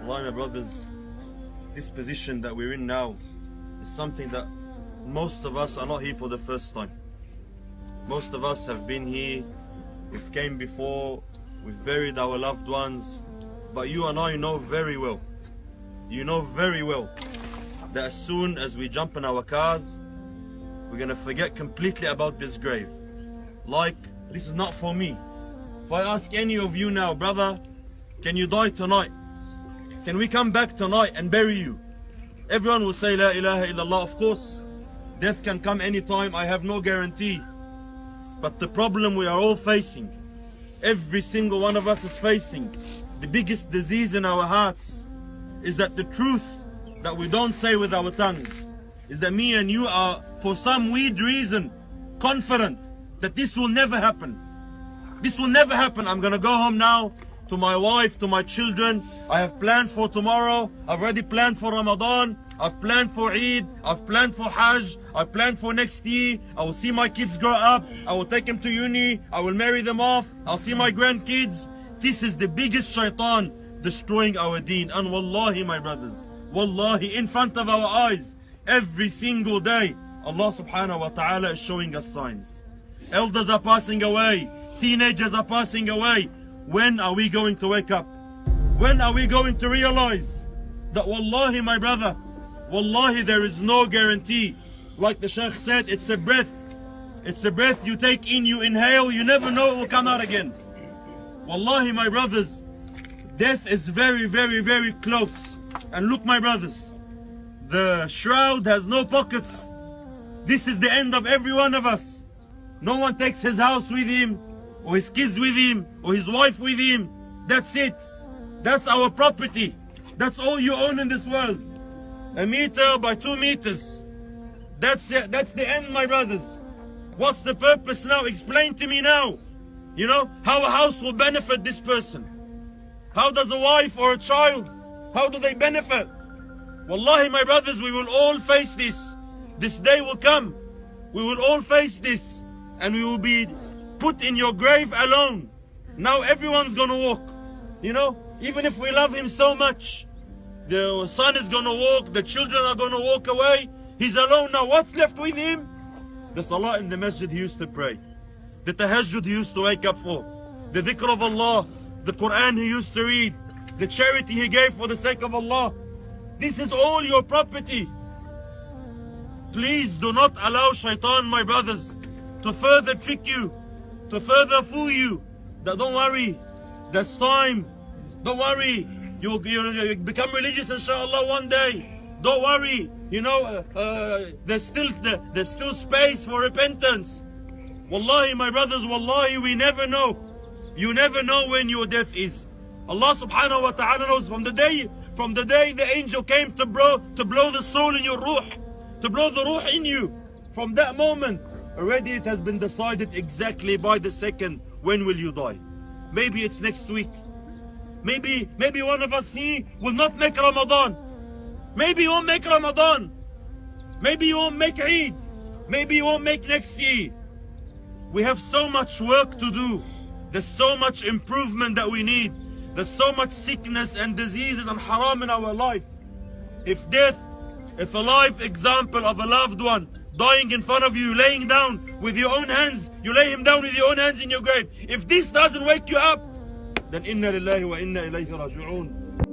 Allah, my brothers, this position that we're in now is something that most of us are not here for the first time. Most of us have been here, we've came before, we've buried our loved ones, but you and I know very well, you know very well that as soon as we jump in our cars, we're gonna forget completely about this grave. Like, this is not for me. If I ask any of you now, brother, can you die tonight? Can we come back tonight and bury you? Everyone will say, La ilaha illallah. Of course, death can come anytime, I have no guarantee. But the problem we are all facing, every single one of us is facing, the biggest disease in our hearts, is that the truth that we don't say with our tongues, is that me and you are, for some weird reason, confident that this will never happen. This will never happen. I'm gonna go home now to my wife, to my children. I have plans for tomorrow. I've already planned for Ramadan. I've planned for Eid. I've planned for Hajj. I've planned for next year. I will see my kids grow up. I will take them to uni. I will marry them off. I'll see my grandkids. This is the biggest shaitan destroying our deen. And wallahi, my brothers, wallahi, in front of our eyes, every single day, Allah subhanahu wa ta'ala is showing us signs. Elders are passing away. Teenagers are passing away. When are we going to wake up? When are we going to realize that wallahi, my brother, wallahi, there is no guarantee. Like the Shaykh said, it's a breath. It's a breath you take in, you inhale, you never know it will come out again. Wallahi, my brothers, death is very, very, very close. And look, my brothers, the shroud has no pockets. This is the end of every one of us. No one takes his house with him, or his kids with him, or his wife with him. That's it. That's our property. That's all you own in this world. 1 meter by 2 meters. That's it. That's the end, my brothers. What's the purpose now? Explain to me now. You know, how a house will benefit this person. How does a wife or a child, how do they benefit? Wallahi, my brothers, we will all face this. This day will come. We will all face this. And we will be put in your grave alone. Now everyone's gonna walk. You know, even if we love him so much, the son is gonna walk, the children are gonna walk away. He's alone now. What's left with him? The salah in the masjid he used to pray, the tahajjud he used to wake up for, the dhikr of Allah, the Quran he used to read, the charity he gave for the sake of Allah. This is all your property. Please do not allow shaitan, my brothers, to further trick you, to further fool you. That don't worry, that's time. Don't worry, you become religious inshallah one day. Don't worry, you know, there's still space for repentance. Wallahi, my brothers, wallahi, we never know. You never know when your death is. Allah subhanahu wa ta'ala knows from the day the angel came to blow the soul in your ruh, to blow the ruh in you. From that moment, already it has been decided exactly by the second when will you die. Maybe it's next week. Maybe one of us here will not make Ramadan. Maybe you won't make Ramadan. Maybe you won't make Eid. Maybe you won't make next year. We have so much work to do. There's so much improvement that we need. There's so much sickness and diseases and haram in our life. If a live example of a loved one dying in front of you, laying down with your own hands, you lay him down with your own hands in your grave. If this doesn't wake you up, then inna lillahi wa inna ilayhi raji'un.